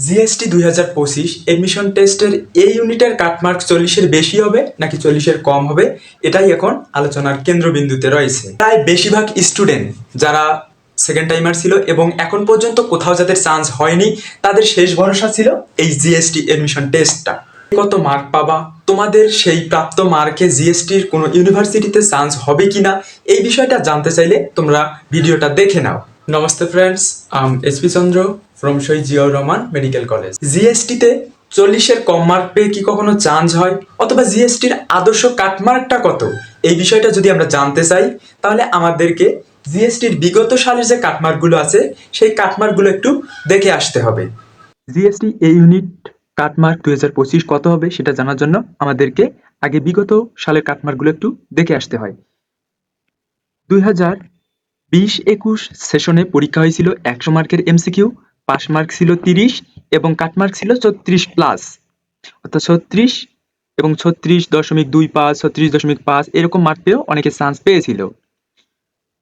GST 2025 admission টেস্টের এই ইউনিটের কাটমার্ক 40-এর বেশি হবে নাকি 40-এর কম হবে, এটাই এখন আলোচনার কেন্দ্রবিন্দুতে রয়েছে। প্রায় বেশিরভাগ স্টুডেন্ট যারা সেকেন্ড টাইমার ছিল এবং এখন পর্যন্ত কোথাও যাদের চান্স হয়নি, তাদের শেষ ভরসা ছিল এই জিএসটি এডমিশন টেস্টটা। কত মার্ক পাবা, তোমাদের সেই প্রাপ্ত মার্কে জিএসটির কোনো ইউনিভার্সিটিতে চান্স হবে কিনা, এই বিষয়টা জানতে চাইলে তোমরা ভিডিওটা দেখে নাও। নমস্তে friends, S P Chandra from Shahid Ziaur Rahman medical college. জিএসটিতে 40-এর কম মার্ক পেয়ে কি কখনো চান্স হয়, অথবা জিএসটির আদর্শ কাটমার্কটা কত, এই বিষয়টা যদি আমরা জানতে চাই তাহলে আমাদেরকে জিএসটির বিগত সালের যে কাটমার্কগুলো আছে সেই কাটমার্কগুলো একটু দেখে আসতে হবে। জিএসটি এই ইউনিট কাটমার্ক 2025 কত হবে সেটা জানার জন্য আমাদেরকে আগে বিগত সালের কাটমার্কগুলো একটু দেখে আসতে হয়। 2020-21 সেশনে পরীক্ষা হয়েছিল 100 মার্কের এমসিকিউ, পাস মার্ক ছিল 30 এবং কাটমার্ক ছিল 36+, অর্থাৎ 36 এবং 36.25, 36.5 এরকম মার্ক পেয়েও অনেকে চান্স পেয়েছিল।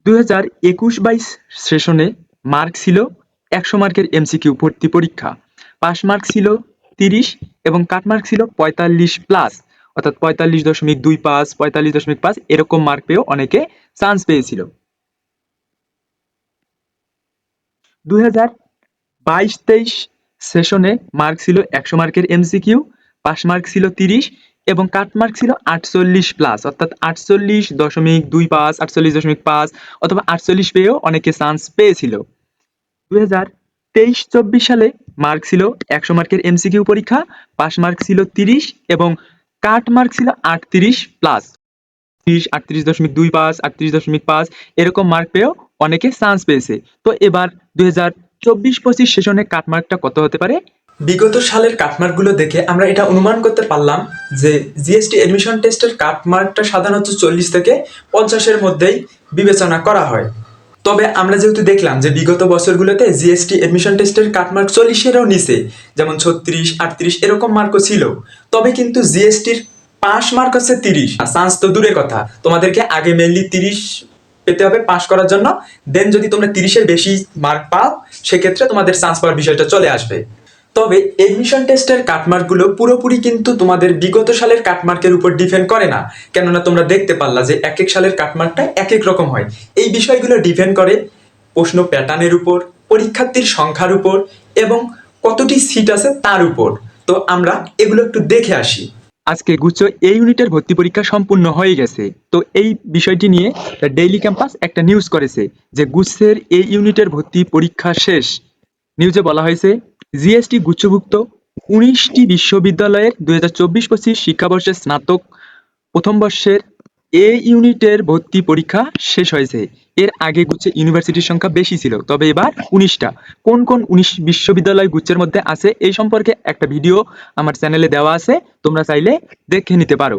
2021-22 সেশনে মার্ক ছিল 100 মার্কের এমসিকিউ ভর্তি পরীক্ষা, পাস মার্ক ছিল 30 এবং কাটমার্ক ছিল 45+, অর্থাৎ 45.25, 45.5 এরকম মার্ক পেয়েও অনেকে চান্স পেয়েছিল। 2022-23 সেশনে মার্ক ছিল 100 মার্কের এমসিকিউ, পাস মার্ক ছিল 30 এবং কাট মার্ক ছিল 48+, অর্থাৎ 48.25, 48.5 অথবা 48 পেয়েও অনেকে চান্স পেয়েছিল। 2023-24 সালে মার্ক ছিল 100 মার্কের এমসিকিউ পরীক্ষা, পাস মার্ক ছিল 30 এবং কাট মার্ক ছিল 38+, 38.25, 38.5 এরকম মার্ক পেয়েও অনেকে চান্স পেয়েছে। তো এবার 2024-25 সেশনে কাটমার্কটা কত হতে পারে? বিগত সালের কাটমার্কগুলো দেখে আমরা এটা অনুমান করতে পারলাম যে জিএসটি এডমিশন টেস্টের কাটমার্কটা সাধারণত 40 থেকে 50-এর মধ্যেই বিবেচনা করা হয়। তবে আমরা যেহেতু দেখলাম যে বিগত বছরগুলোতে জিএসটি এডমিশন টেস্টের কাটমার্ক 40-এরও নিচে, যেমন 36, 38 এরকম মার্কও ছিল, তবে কিন্তু জিএসটির পাস মার্ক হচ্ছে 30, চান্স তো দূরের কথা, তোমাদেরকে আগে মেনলি 30 পেতে হবে পাস করার জন্য, দেন যদি তোমরা 30-এর বেশি মার্ক পাও সেক্ষেত্রে তোমাদের চান্স পাওয়ার বিষয়টা চলে আসবে। তবে এডমিশন টেস্টের কাটমার্কগুলো পুরোপুরি কিন্তু তোমাদের বিগত সালের কাটমার্কের উপর ডিপেন্ড করে না, কেননা তোমরা দেখতে পারলা যে এক এক সালের কাটমার্কটা এক এক রকম হয়। এই বিষয়গুলো ডিপেন্ড করে প্রশ্ন প্যাটার্নের উপর, পরীক্ষার্থীর সংখ্যার উপর এবং কতটি সিট আছে তার উপর। তো আমরা এগুলো একটু দেখে আসি। আজকে গুচ্ছ এই ইউনিটের ভর্তি পরীক্ষা সম্পূর্ণ হয়ে গেছে। তো এই বিষয়টি নিয়ে ডেইলি ক্যাম্পাস একটা নিউজ করেছে যে গুচ্ছের এই ইউনিটের ভর্তি পরীক্ষা শেষ। নিউজে বলা হয়েছে জিএসটি গুচ্ছভুক্ত 19টি বিশ্ববিদ্যালয়ের 2024-25 শিক্ষাবর্ষের স্নাতক প্রথম বর্ষের এ ইউনিটের ভর্তি পরীক্ষা শেষ হয়েছে। এর আগে গুচ্ছে ইউনিভার্সিটির সংখ্যা বেশি ছিল, তবে এবার 19টা। কোন কোন 19 বিশ্ববিদ্যালয় গুচ্ছের মধ্যে আছে এই সম্পর্কে একটা ভিডিও আমার চ্যানেলে দেওয়া আছে, তোমরা চাইলে দেখে নিতে পারো।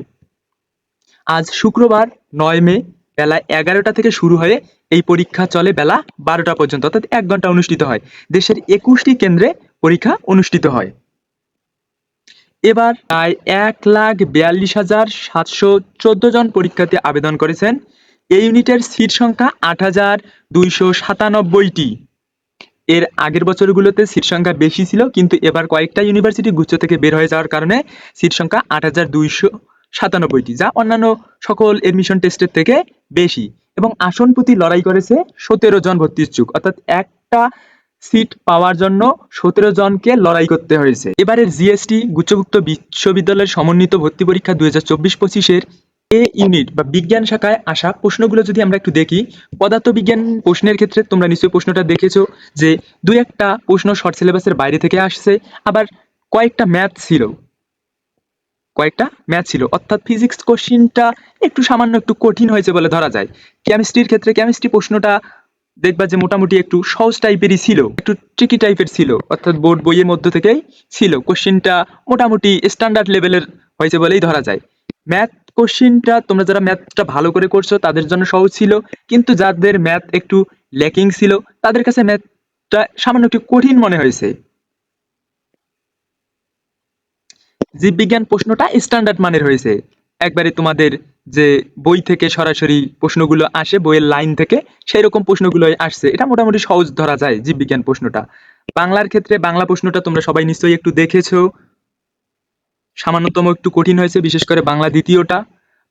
আজ শুক্রবার 9 মে বেলা 11টা থেকে শুরু হয়ে এই পরীক্ষা চলে বেলা 12টা পর্যন্ত, অর্থাৎ 1 ঘন্টা অনুষ্ঠিত হয়। দেশের 21টি কেন্দ্রে পরীক্ষা অনুষ্ঠিত হয়। এবার প্রায় 1,42,714 জন পরীক্ষার্থী আবেদন করেছেন। এই ইউনিটের সিট সংখ্যা 8,297টি। এর আগের বছরগুলোতে সিট সংখ্যা বেশি ছিল, কিন্তু এবার কয়েকটা ইউনিভার্সিটি গুচ্ছ থেকে বের হয়ে যাওয়ার কারণে সিট সংখ্যা 8,297টি, যা অন্যান্য সকল এডমিশন টেস্টের থেকে বেশি। এবং আসন প্রতি লড়াই করেছে 17 জন ভর্তি ইচ্ছুক, অর্থাৎ একটা সিট পাওয়ার জন্য 17 জনকে লড়াই করতে হয়েছে। এবারের জিএসটি গুচ্ছভুক্ত বিশ্ববিদ্যালয়ের সমন্বিত ভর্তি পরীক্ষা 2024-25-এর এ ইউনিট বা বিজ্ঞান শাখায় আসা প্রশ্নগুলো যদি আমরা একটু দেখি, পদার্থবিজ্ঞান প্রশ্নের ক্ষেত্রে তোমরা নিশ্চয়ই প্রশ্নটা দেখেছো যে দুই একটা প্রশ্ন শর্ট সিলেবাসের বাইরে থেকে আসছে, আবার কয়েকটা ম্যাথ ছিল, অর্থাৎ ফিজিক্স কোশ্চিনটা একটু সামান্য একটু কঠিন হয়েছে বলে ধরা যায়। কেমিস্ট্রির ক্ষেত্রে কেমিস্ট্রি প্রশ্নটা দেখবা যে মোটামুটি একটু সহজ টাইপেরই ছিল, একটু ট্রিকি টাইপের ছিল, অর্থাৎ বোর্ড বইয়ের মধ্যে থেকেই ছিল। কোশ্চিনটা মোটামুটি স্ট্যান্ডার্ড লেভেলের হয়েছে বলেই ধরা যায়। ম্যাথ কোশ্চিনটা তোমরা যারা ম্যাথটা ভালো করে করছো তাদের জন্য সহজ ছিল, কিন্তু যাদের ম্যাথ একটু ল্যাকিং ছিল তাদের কাছে ম্যাথটা সামান্য একটু কঠিন মনে হয়েছে। জীববিজ্ঞান প্রশ্নটা স্ট্যান্ডার্ড মানের হয়েছে। একবারে তোমাদের যে বই থেকে সরাসরি প্রশ্নগুলো আসে, বইয়ের লাইন থেকে সেই রকম প্রশ্নগুলোই আসছে। এটা মোটামুটি সহজ ধরা যায় জীববিজ্ঞান প্রশ্নটা। বাংলার ক্ষেত্রে বাংলা প্রশ্নটা তোমরা সবাই নিশ্চয়ই একটু দেখেছো, সামান্যতম একটু কঠিন হয়েছে, বিশেষ করে বাংলা দ্বিতীয়টা।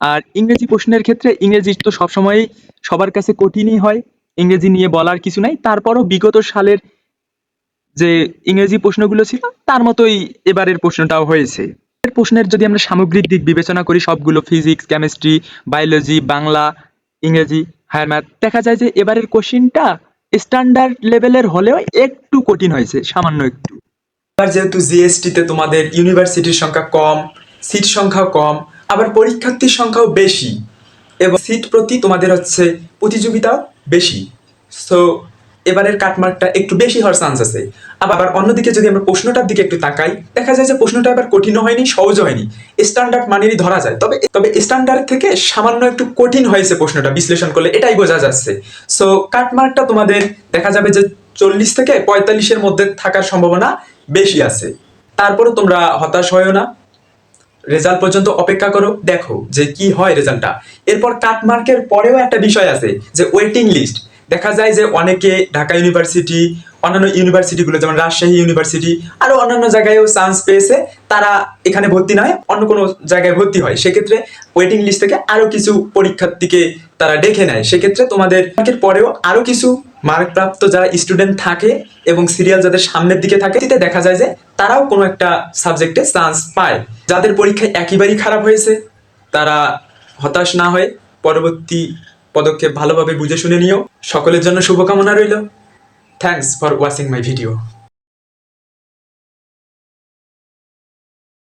আর ইংরেজি প্রশ্নের ক্ষেত্রে ইংরেজি তো সবসময় সবার কাছে কঠিনই হয়, ইংরেজি নিয়ে বলার কিছু নাই। তারপরও বিগত সালের যে ইংরেজি প্রশ্নগুলো ছিল তার মতোই এবারের প্রশ্নটাও হয়েছে। এর প্রশ্নের যদি আমরা সামগ্রিক দিক বিবেচনা করি, সবগুলো ফিজিক্স, কেমিস্ট্রি, বায়োলজি, বাংলা, ইংরেজি, হায়ার ম্যাথ, দেখা যায় যে এবারের কোশ্চিনটা স্ট্যান্ডার্ড লেভেলের হলেও একটু কঠিন হয়েছে, সামান্য একটু। এবার যেহেতু জিএসটি তে তোমাদের ইউনিভার্সিটির সংখ্যা কম, সিট সংখ্যাও কম, আবার পরীক্ষার্থীর সংখ্যাও বেশি, এবং সিট প্রতি তোমাদের হচ্ছে প্রতিযোগিতাও বেশি। সো এবারের কাটমার্কটা একটু বেশি হওয়ার চান্স আছে। আবার অন্যদিকে যদি আমরা প্রশ্নটার দিকে একটু তাকাই, দেখা যায় যে প্রশ্নটা আবার কঠিনও হয়নি, সহজও হয়নি, স্ট্যান্ডার্ড মানেরই ধরা যায়। তবে স্ট্যান্ডার্ড থেকে সামান্য একটু কঠিন হয়েছে প্রশ্নটা বিশ্লেষণ করলে, এটাই বোঝা যাচ্ছে। সো কাটমার্কটা তোমাদের দেখা যাবে যে 40 থেকে 45-এর মধ্যে থাকার সম্ভাবনা বেশি আছে। তারপরে তোমরা হতাশ হয়ো না, রেজাল্ট পর্যন্ত অপেক্ষা করো, দেখো যে কি হয় রেজাল্টটা। এরপর কাটমার্কের পরেও একটা বিষয় আছে যে ওয়েটিং লিস্ট। দেখা যায় যে অনেকে ঢাকা ইউনিভার্সিটি, অন্যান্য ইউনিভার্সিটিগুলো যেমন রাজশাহী ইউনিভার্সিটি, আরো অন্যান্য জায়গায়ও চান্স পেয়েছে, তারা এখানে ভর্তি নয় অন্য কোনো জায়গায় ভর্তি হয়। সেক্ষেত্রে ওয়েটিং লিস্ট থেকে আরো কিছু পরীক্ষার্থীকে তারা ডেকে নেয়। সেক্ষেত্রে তোমাদের পরেও আরো কিছু মার্কপ্রাপ্ত যারা স্টুডেন্ট থাকে এবং সিরিয়াল যাদের সামনের দিকে থাকে, এতে দেখা যায় যে তারাও কোনো একটা সাবজেক্টে চান্স পায়। যাদের পরীক্ষায় একেবারেই খারাপ হয়েছে তারা হতাশ না হয়ে পরবর্তী পদক্ষেপ ভালোভাবে বুঝে শুনে নিও। সকলের জন্য শুভকামনা রইল। Thanks for watching my video.